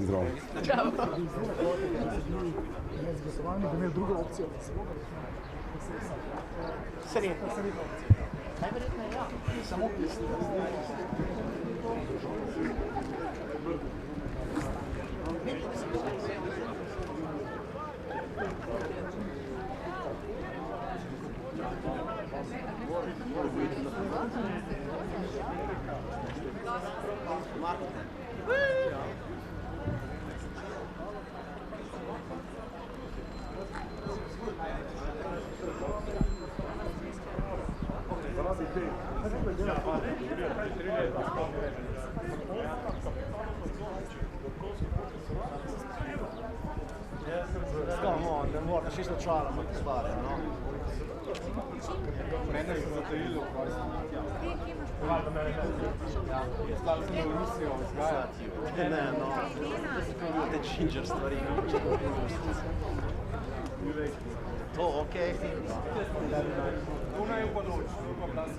Zdravo. Da imel druga opcija. Srednja opcija. Najverjetneje ja, samo pisni. Skamo, ne moraš isto čala za stvari, no? Mene so zatajili v krojstvu. Hvala, mene ne. Stali sem v Rusijo vzgajati. Ne, no. Te ginger stvari. To, okej. Ona je pa noč, pa blas.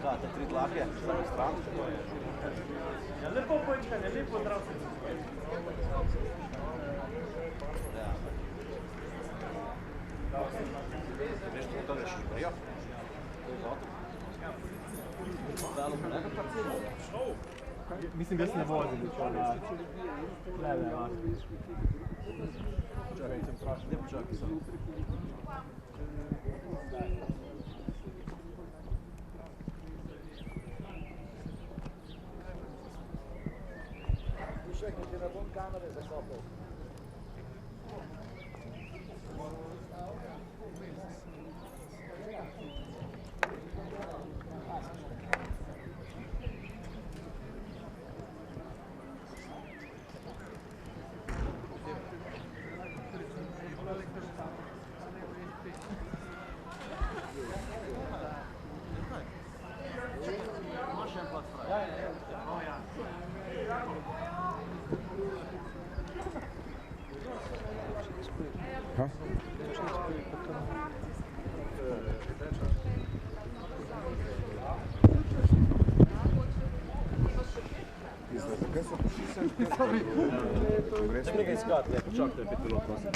Kaj, te 3 dlake? Stran? Ja, lepo počkanje, lepo zdravstveno. Veš, to je še prijo? Mislim, da se ne vozili. Leve, ja. Včeraj sem vprašal. Ne počakaj samo. Dušek, ti ne bom kamere zakopal. Ha? Kaj so pošiljali? Nekaj iskati, ne, počakajte, je pilot, prosim.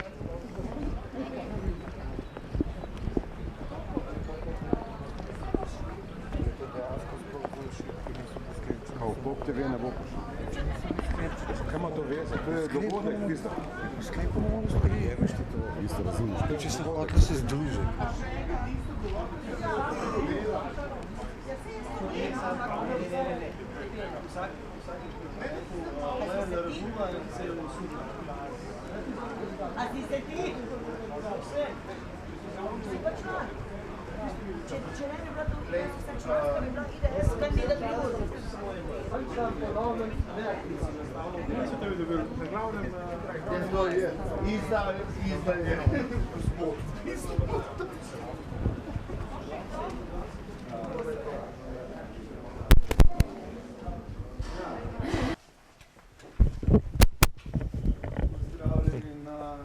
Pop TV ne bo pošel. Kaj ima to veze? To je dogodek, pisa. Sklepamo malo sprejemeš ti to. Isto razumeš. Če se hotel se združi. A ti se ti? Če ne bi bila to članska, bi bila IDS kandidatura. Pozdravljeni na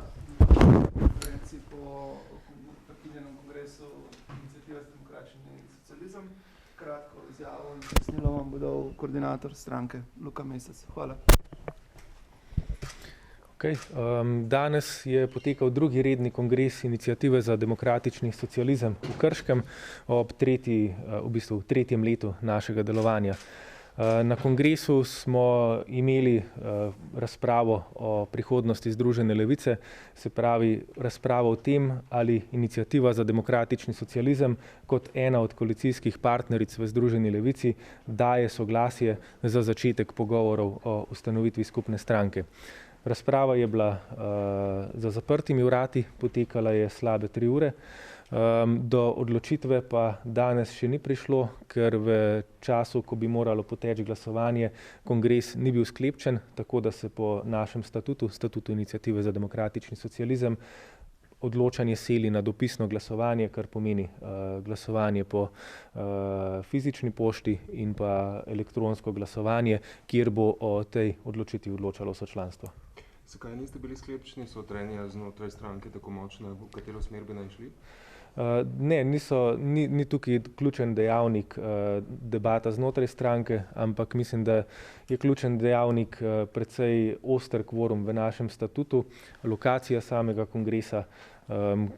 konferenci po prekinjenem kongresu Iniciative za demokratični socializem. Kratko izjavo in pojasnilo vam bo dal koordinator stranke Luka Mesec. Hvala. Danes je potekal drugi redni kongres Iniciative za demokratični socializem v Krškem ob tretjem letu našega delovanja. Na kongresu smo imeli razpravo o prihodnosti Združene levice, se pravi razpravo o tem, ali Iniciativa za demokratični socializem kot ena od koalicijskih partneric v Združeni levici daje soglasje za začetek pogovorov o ustanovitvi skupne stranke. Razprava je bila za zaprtimi vrati, potekala je slabe 3 ure. Do odločitve pa danes še ni prišlo, ker v času, ko bi moralo poteči glasovanje, kongres ni bil sklepčen, tako da se po našem statutu Iniciative za demokratični socializem, odločanje seli na dopisno glasovanje, kar pomeni glasovanje po fizični pošti in pa elektronsko glasovanje, kjer bo o tej odločitvi odločalo vse članstvo. Zakaj niste bili sklepčni, so trenja znotraj stranke tako močne, v katero smer bi naj šli? Ne, ni tukaj ključen dejavnik debata znotraj stranke, ampak mislim, da je ključen dejavnik precej oster kvorum v našem statutu, lokacija samega kongresa,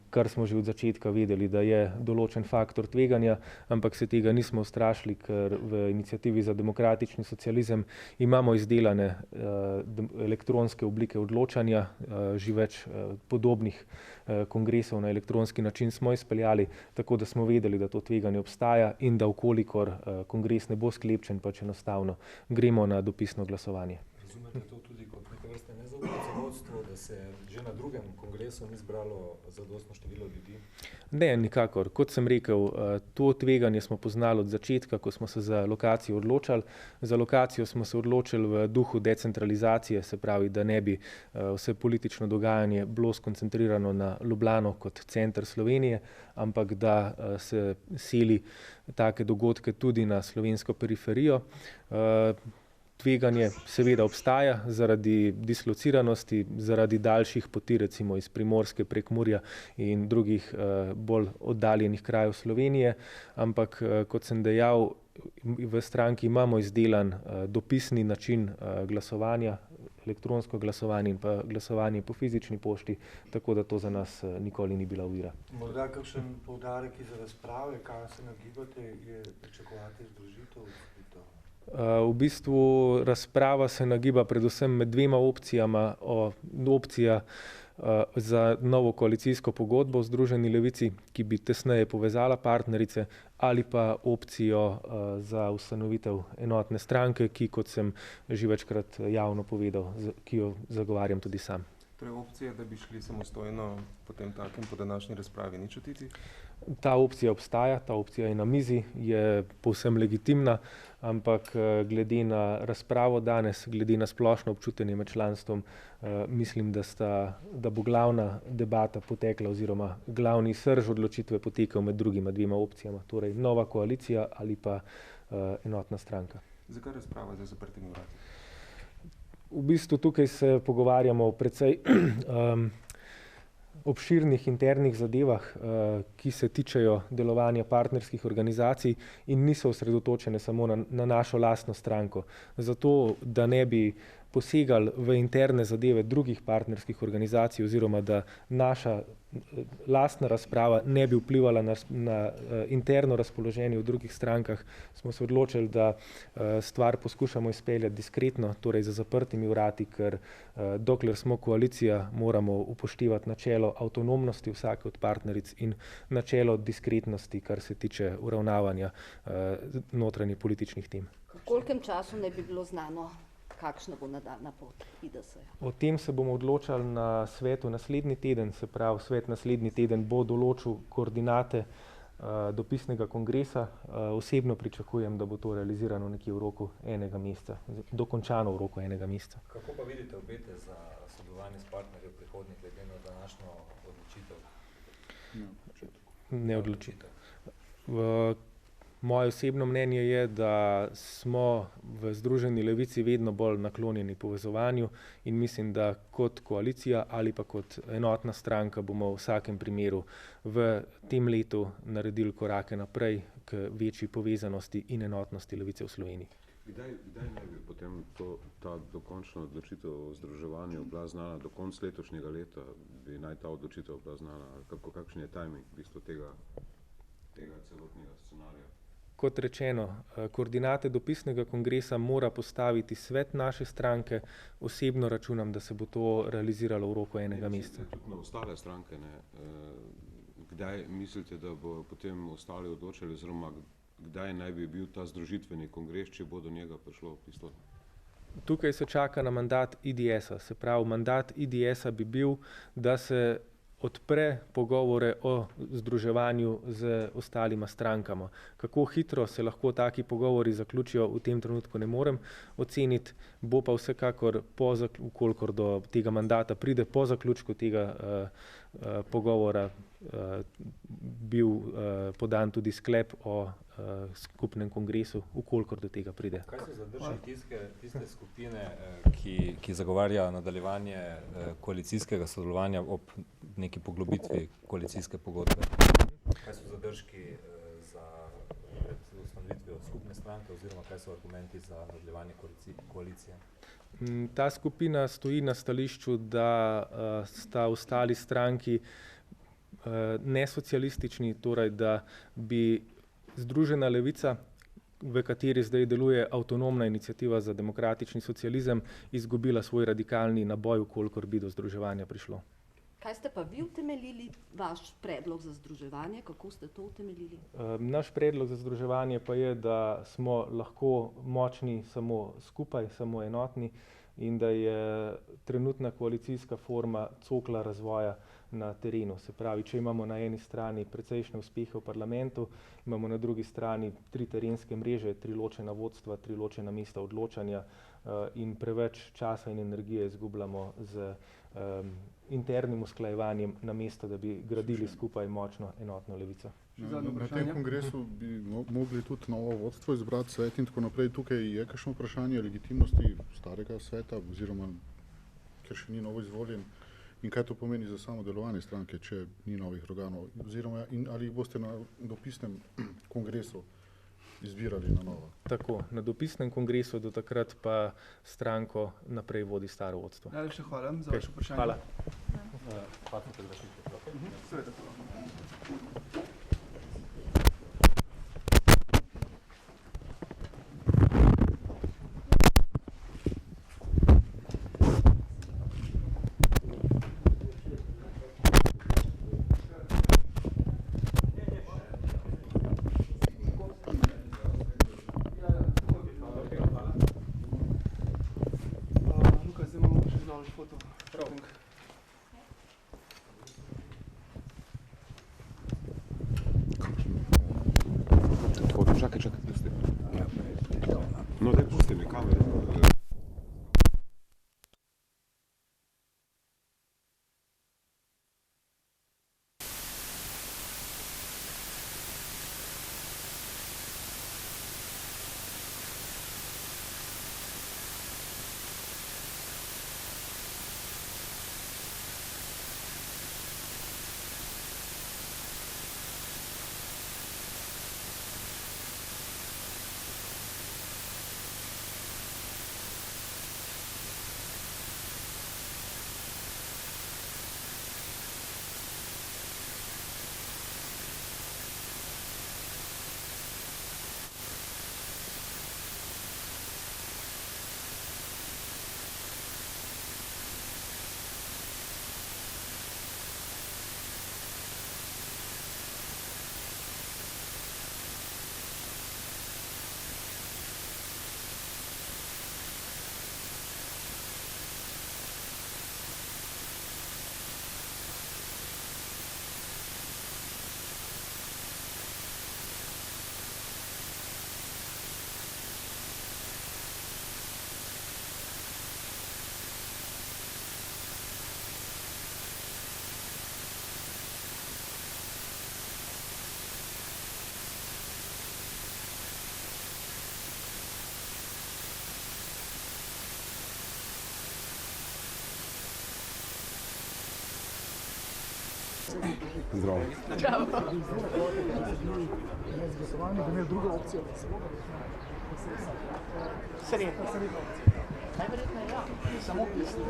kar smo že od začetka vedeli, da je določen faktor tveganja, ampak se tega nismo ustrašili, ker v Iniciativi za demokratični socializem imamo izdelane elektronske oblike odločanja, že več podobnih kongresov na elektronski način smo izpeljali, tako da smo vedeli, da to tveganje obstaja in da vkolikor kongres ne bo sklepčen, pač enostavno gremo na dopisno glasovanje. Razumete to tudi kot neke vrste nezaupnico vodstvo, da se že na drugem kongresu ni zbralo zadostno število ljudi? Ne, nikakor. Kot sem rekel, to tveganje smo poznali od začetka, ko smo se za lokacijo odločali. Za lokacijo smo se odločili v duhu decentralizacije, se pravi, da ne bi vse politično dogajanje bilo skoncentrirano na Ljubljano kot center Slovenije, ampak da se seli take dogodke tudi na slovensko periferijo. Tveganje seveda obstaja zaradi dislociranosti, zaradi daljših poti, recimo iz Primorske, Prekmurja in drugih bolj oddaljenih krajev Slovenije, ampak kot sem dejal, v stranki imamo izdelan dopisni način glasovanja, elektronsko glasovanje in pa glasovanje po fizični pošti, tako da to za nas nikoli ni bila ovira. Morda kakšen poudarek iz razprave, kaj se nagibate, je pričakovati združitev? V bistvu razprava se nagiba predvsem med dvema opcijama, opcija za novo koalicijsko pogodbo v Združeni levici, ki bi tesneje povezala partnerice, ali pa opcijo za ustanovitev enotne stranke, ki, kot sem že večkrat javno povedal, ki jo zagovarjam tudi sam. Torej opcija, da bi šli samostojno potem takim po današnji razpravi, ni čutiti? Ta opcija obstaja, ta opcija je na mizi, je povsem legitimna, ampak glede na razpravo danes, glede na splošno občutenje med članstvom, mislim, da bo glavna debata potekla oziroma glavni srž odločitve potekal med drugima dvema opcijama, torej nova koalicija ali pa enotna stranka. Zakaj razprava za zaprtimi vrati? V bistvu tukaj se pogovarjamo o precej obširnih internih zadevah, ki se tičejo delovanja partnerskih organizacij in niso osredotočene samo na našo lastno stranko. Zato, da ne bi posegali v interne zadeve drugih partnerskih organizacij oziroma da naša lastna razprava ne bi vplivala na interno razpoloženje v drugih strankah, smo se odločili, da stvar poskušamo izpeljati diskretno, torej za zaprtimi vrati, ker dokler smo koalicija, moramo upoštevati načelo avtonomnosti vsake od partneric in načelo diskretnosti, kar se tiče uravnavanja notranjih političnih tem. V kolikem času ne bi bilo znano, kakšna bo nadaljna pot IDS-ja? O tem se bomo odločali na svetu naslednji teden, se pravi, svet naslednji teden bo določil koordinate dopisnega kongresa. Osebno pričakujem, da bo to realizirano nekje v roku enega meseca, dokončano v roku enega meseca. Kako pa vidite obete za sodelovanje s partnerji v prihodnje glede na današnjo odločitev? Ne odločitev. Moje osebno mnenje je, da smo v Združeni levici vedno bolj naklonjeni povezovanju in mislim, da kot koalicija ali pa kot enotna stranka bomo v vsakem primeru v tem letu naredili korake naprej k večji povezanosti in enotnosti levice v Sloveniji. Kdaj naj bi potem ta dokončna odločitev o združevanju bila znana? Do konca letošnjega leta bi naj ta odločitev bila znana? Kakšen je timing v bistvu tega celotnega scenarija? Kot rečeno, koordinate dopisnega kongresa mora postaviti svet naše stranke. Osebno računam, da se bo to realiziralo v roku enega meseca. Tudi na ostale stranke, ne? Kdaj mislite, da bo potem ostali odločili, oziroma kdaj naj bi bil ta združitveni kongres, če bo do njega prišlo v bistvu? Tukaj se čaka na mandat IDS-a. Se pravi, mandat IDS-a bi bil, da se odpre pogovore o združevanju z ostalima strankama. Kako hitro se lahko taki pogovori zaključijo, v tem trenutku ne morem oceniti, bo pa vsekakor, kolikor do tega mandata pride, po zaključku tega pogovora bil podan tudi sklep o skupnem kongresu, kolikor do tega pride. Kaj se zadrži tiste skupine, ki zagovarja nadaljevanje koalicijskega sodelovanja ob neki poglobitvi koalicijske pogodbe? Kaj so zadržki pred ustanovitvijo skupne stranke oziroma kaj so argumenti za nadaljevanje koalicije? Ta skupina stoji na stališču, da sta ostali stranki nesocialistični, torej da bi Združena levica, v kateri zdaj deluje avtonomna iniciativa za demokratični socializem, izgubila svoj radikalni naboj, kolikor bi do združevanja prišlo. Kaj ste pa vi utemeljili, vaš predlog za združevanje, kako ste to utemeljili? Naš predlog za združevanje pa je, da smo lahko močni samo skupaj, samo enotni in da je trenutna koalicijska forma cokla razvoja na terenu. Se pravi, če imamo na eni strani precejšnje uspehe v parlamentu, imamo na drugi strani 3 terenske mreže, 3 ločena vodstva, 3 ločena mesta odločanja in preveč časa in energije izgubljamo z internim usklajevanjem, namesto da bi gradili skupaj močno enotno levico. Na tem kongresu bi mogli tudi novo vodstvo izbrati, svet in tako naprej. Tukaj je kakšno vprašanje legitimnosti starega sveta, oziroma ker še ni novo izvoljen. In kaj to pomeni za samo delovanje stranke, če ni novih organov? Oziroma, ali boste na dopisnem kongresu izbirali na novo? Tako, na dopisnem kongresu, do takrat pa stranko naprej vodi staro vodstvo. Najlepša hvala za vaše vprašanje. Hvala. Seveda. Čakaj, pusti. No, daj pusti mi kamero. Zdravo. Glasovanje bo imel druga opcija. Srednja opcija. Najverjetneje ja. Samo pisni.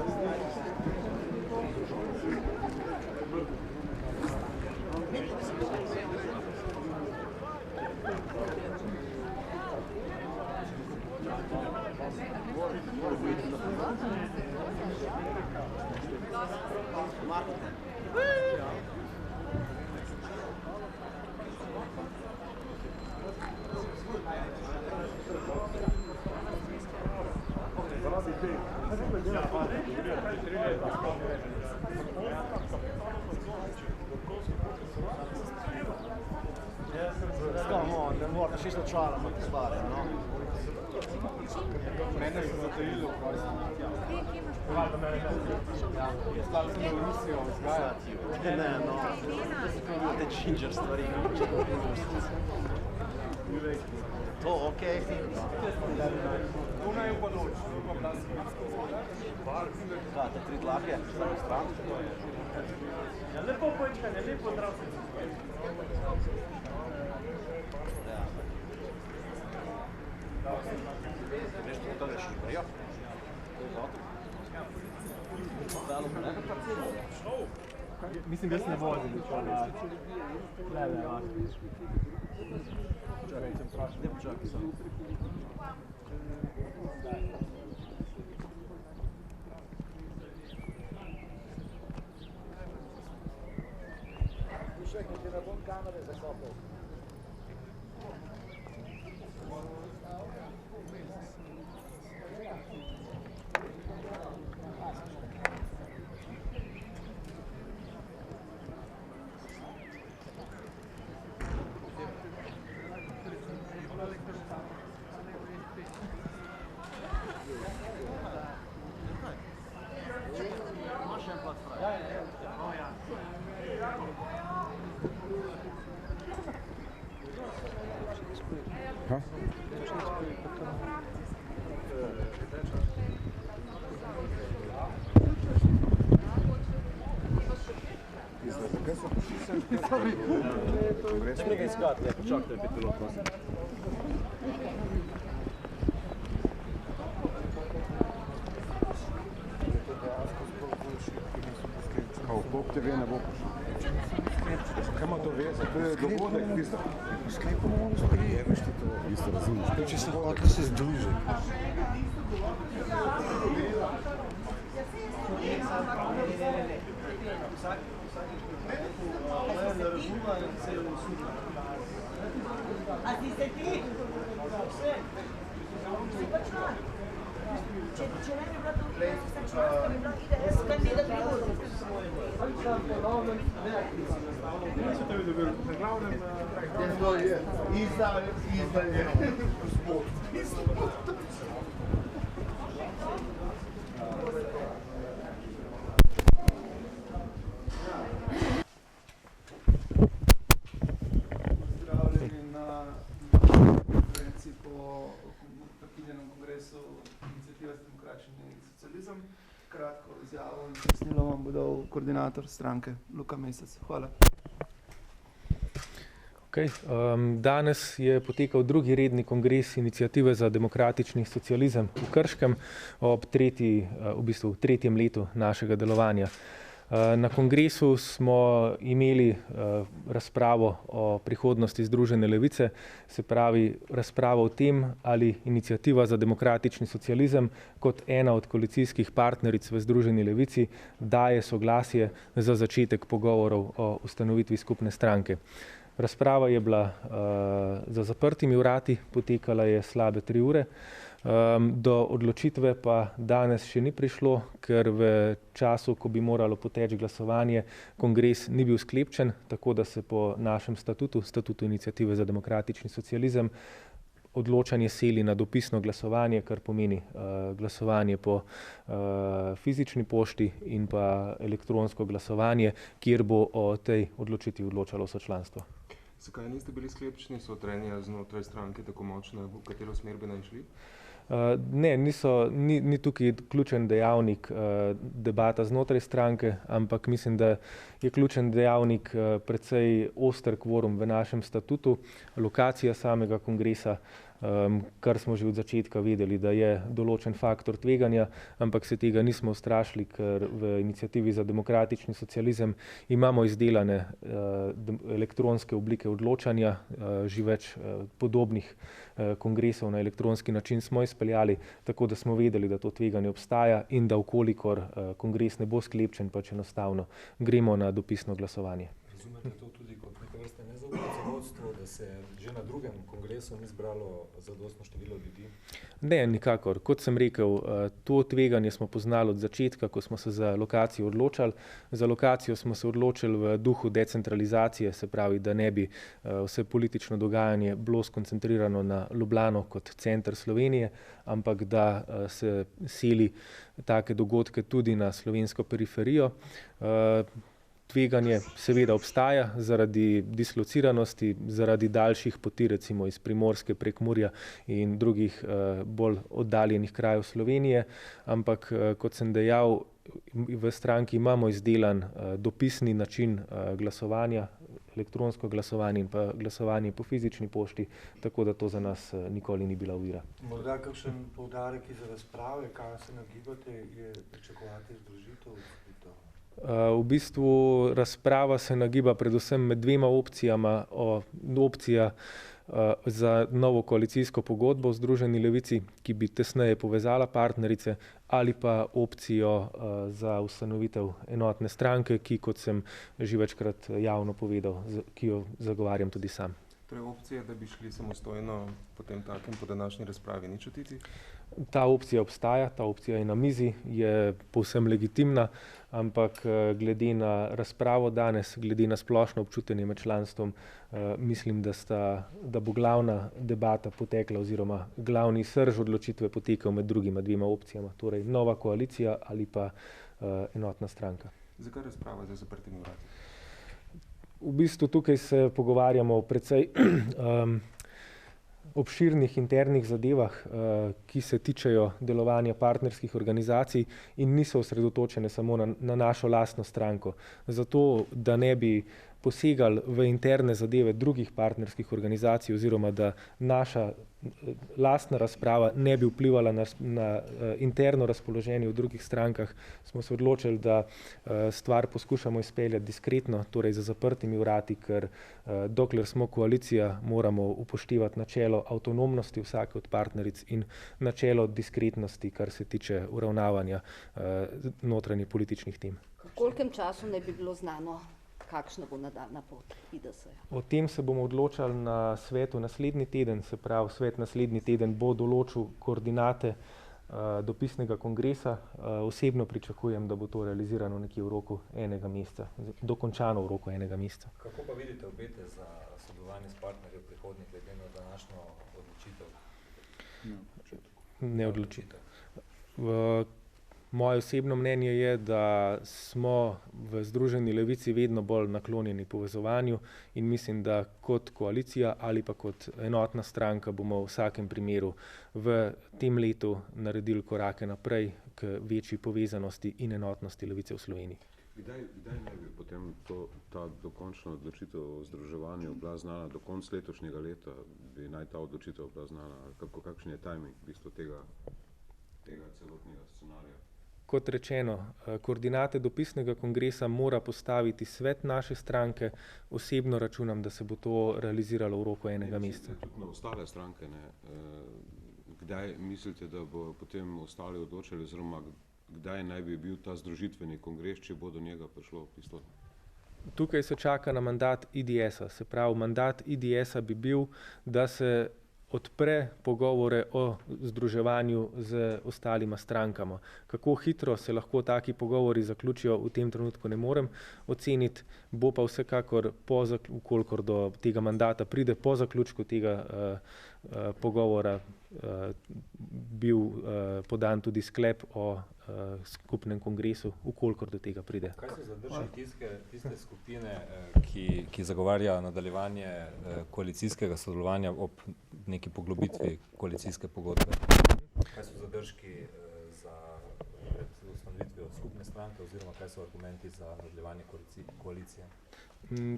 Ne moraš isto čala za stvari, no? Mene so zatajili v prosim. Hvala, mene ne. Stali sem na Rusijo vzgajati. Ne, no. Te ginger stvari. To, okej. Ona je pa noč. Da, te 3 dlake, vsako stran. Ja, lepo počkanje, lepo zdrav. Veš, to je še prijo? Mislim, da se ne vozili. Ne počakaj samo. Nekaj iskati, ne, počakajte, je pilot, prosim. Pop TV ne bo prišel. Kaj ima to veze? To je dogodek, tisto. Sklepamo bomo sprejeli, veš ti to. Isto razumeš. Če se hotel se združi. A ti se ti? Če ne bi bila to članska, bi bila IDS kandidatura. Pozdravljeni na konferenci po prekinjenem kongresu Iniciative za demokratični socializem. Kratko izjavo in pojasnilo vam bo dal koordinator stranke Luka Mesec. Hvala. Okay. Danes je potekal drugi redni kongres Iniciative za demokratični socializem v Krškem ob tretjem letu našega delovanja. Na kongresu smo imeli razpravo o prihodnosti Združene levice, se pravi razpravo o tem, ali Iniciativa za demokratični socializem kot ena od koalicijskih partneric v Združeni levici daje soglasje za začetek pogovorov o ustanovitvi skupne stranke. Razprava je bila za zaprtimi vrati, potekala je slabe 3 ure. Do odločitve pa danes še ni prišlo, ker v času, ko bi moralo poteči glasovanje, kongres ni bil sklepčen, tako da se po našem statutu Iniciative za demokratični socializem, odločanje seli na dopisno glasovanje, kar pomeni glasovanje po fizični pošti in pa elektronsko glasovanje, kjer bo o tej odločitvi odločalo vse članstvo. Zakaj niste bili sklepčni, so trenja znotraj stranke tako močne, v katero smer bi naj šli? Ne, ni tukaj ključen dejavnik debata znotraj stranke, ampak mislim, da je ključen dejavnik precej oster kvorum v našem statutu, lokacija samega kongresa, kar smo že od začetka vedeli, da je določen faktor tveganja, ampak se tega nismo ustrašili, ker v Iniciativi za demokratični socializem imamo izdelane elektronske oblike odločanja, že več podobnih kongresov na elektronski način smo izpeljali, tako da smo vedeli, da to tveganje obstaja in da vkolikor kongres ne bo sklepčen, pač enostavno gremo na dopisno glasovanje. Razumete to tudi kot neke vrste nezaupnico vodstvu, da se že na drugem kongresu ni zbralo zadostno število ljudi? Ne, nikakor. Kot sem rekel, to tveganje smo poznali od začetka, ko smo se za lokacijo odločali. Za lokacijo smo se odločili v duhu decentralizacije, se pravi, da ne bi vse politično dogajanje bilo skoncentrirano na Ljubljano kot center Slovenije, ampak da se seli take dogodke tudi na slovensko periferijo. Tveganje seveda obstaja zaradi dislociranosti, zaradi daljših poti, recimo iz Primorske, Prekmurja in drugih bolj oddaljenih krajev Slovenije, ampak kot sem dejal, v stranki imamo izdelan dopisni način glasovanja, elektronsko glasovanje in pa glasovanje po fizični pošti, tako da to za nas nikoli ni bila ovira. Morda kakšen poudarek iz razprave, kaj se nagibate, je pričakovati združitev? V bistvu razprava se nagiba predvsem med dvema opcijama. Opcija za novo koalicijsko pogodbo v Združeni levici, ki bi tesneje povezala partnerice, ali pa opcijo za ustanovitev enotne stranke, ki, kot sem že večkrat javno povedal, ki jo zagovarjam tudi sam. Torej opcija, da bi šli samostojno potem takem po današnji razpravi, ni čutiti? Ta opcija obstaja, ta opcija je na mizi, je povsem legitimna, ampak glede na razpravo danes, glede na splošno občutenje med članstvom, mislim, da bo glavna debata potekla oziroma glavni srž odločitve potekal med drugima dvema opcijama, torej nova koalicija ali pa enotna stranka. Zakaj razprava za zaprtimi vrati? V bistvu tukaj se pogovarjamo o precej obširnih internih zadevah, ki se tičejo delovanja partnerskih organizacij in niso osredotočene samo na našo lastno stranko. Zato, da ne bi posegali v interne zadeve drugih partnerskih organizacij oziroma da naša lastna razprava ne bi vplivala na interno razpoloženje v drugih strankah, smo se odločili, da stvar poskušamo izpeljati diskretno, torej za zaprtimi vrati, ker dokler smo koalicija, moramo upoštevati načelo avtonomnosti vsake od partneric in načelo diskretnosti, kar se tiče uravnavanja notranje političnih tem. V kolikem času ne bi bilo znano, kakšna bo nadaljna pot IDS-ja? O tem se bomo odločali na svetu naslednji teden, se pravi, svet naslednji teden bo določil koordinate dopisnega kongresa. Osebno pričakujem, da bo to realizirano nekje v roku enega meseca, dokončano v roku enega meseca. Kako pa vidite obete za sodelovanje s partnerji v prihodnjih glede na današnjo odločitev? Ne odločitev. Moje osebno mnenje je, da smo v Združeni levici vedno bolj naklonjeni povezovanju in mislim, da kot koalicija ali pa kot enotna stranka bomo v vsakem primeru v tem letu naredili korake naprej k večji povezanosti in enotnosti levice v Sloveniji. Kdaj naj bi potem ta dokončna odločitev o združevanju bila znana? Do konca letošnjega leta bi naj ta odločitev bila znana? Kakšen je timing v bistvu tega celotnega scenarija? Kot rečeno, koordinate dopisnega kongresa mora postaviti svet naše stranke. Osebno računam, da se bo to realiziralo v roku enega meseca. Tudi na ostale stranke, ne? Kdaj mislite, da bo potem ostali odločili, oziroma kdaj naj bi bil ta združitveni kongres, če bo do njega prišlo v bistvu? Tukaj se čaka na mandat IDS-a. Se pravi, mandat IDS-a bi bil, da se odpre pogovore o združevanju z ostalima strankama. Kako hitro se lahko taki pogovori zaključijo, v tem trenutku ne morem oceniti, bo pa vsekakor, kolikor do tega mandata pride, po zaključku tega pogovora bil podan tudi sklep o skupnem kongresu, kolikor do tega pride. Kaj se zadrži tiste skupine, ki zagovarja nadaljevanje koalicijskega sodelovanja ob neki poglobitvi koalicijske pogodbe? Kaj so zadržki za ustanovitvijo skupne stranke oziroma kaj so argumenti za nadaljevanje koalicije?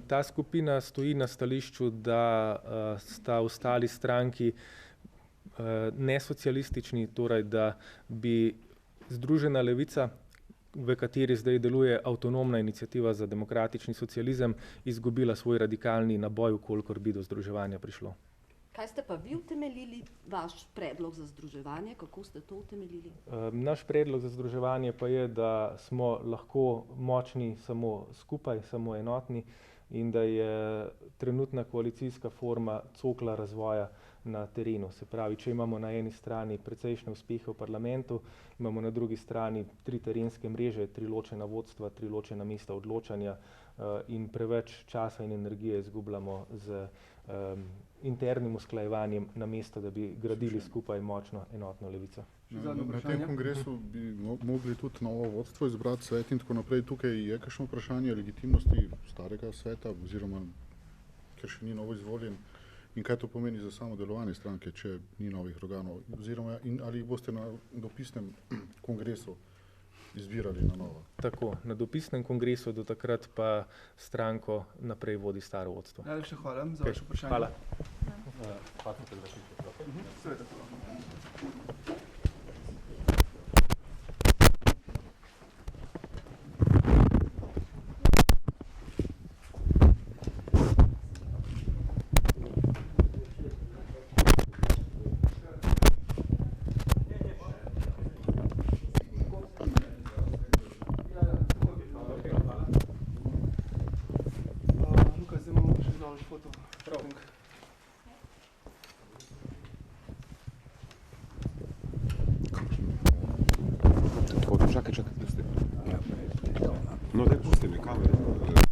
Ta skupina stoji na stališču, da sta ostali stranki nesocialistični, torej da bi Združena levica, v kateri zdaj deluje avtonomna iniciativa za demokratični socializem, izgubila svoj radikalni naboj, kolikor bi do združevanja prišlo. Kaj ste pa vi utemeljili, vaš predlog za združevanje, kako ste to utemeljili? Naš predlog za združevanje pa je, da smo lahko močni samo skupaj, samo enotni in da je trenutna koalicijska forma cokla razvoja na terenu. Se pravi, če imamo na eni strani precejšnje uspehe v parlamentu, imamo na drugi strani 3 terenske mreže, 3 ločena vodstva, 3 ločena mesta odločanja in preveč časa in energije izgubljamo z internim usklajevanjem, namesto da bi gradili skupaj močno enotno levico. Še zadnje Na tem vprašanje. kongresu bi mogli tudi novo vodstvo izbrati, svet in tako naprej. Tukaj je kakšno vprašanje legitimnosti starega sveta, oziroma ker še ni novo izvoljen, in kaj to pomeni za samo delovanje stranke, če ni novih organov, oziroma ali jih boste na dopisnem kongresu izbirali na novo? Tako, na dopisnem kongresu do takrat pa stranko naprej vodi staro vodstvo. Najlepša hvala za Okej, vaše vprašanje. hvala. Seveda, hvala. Luka, zdaj imamo še zelo foto. Čakaj, pusti. No, daj pusti mi kamero.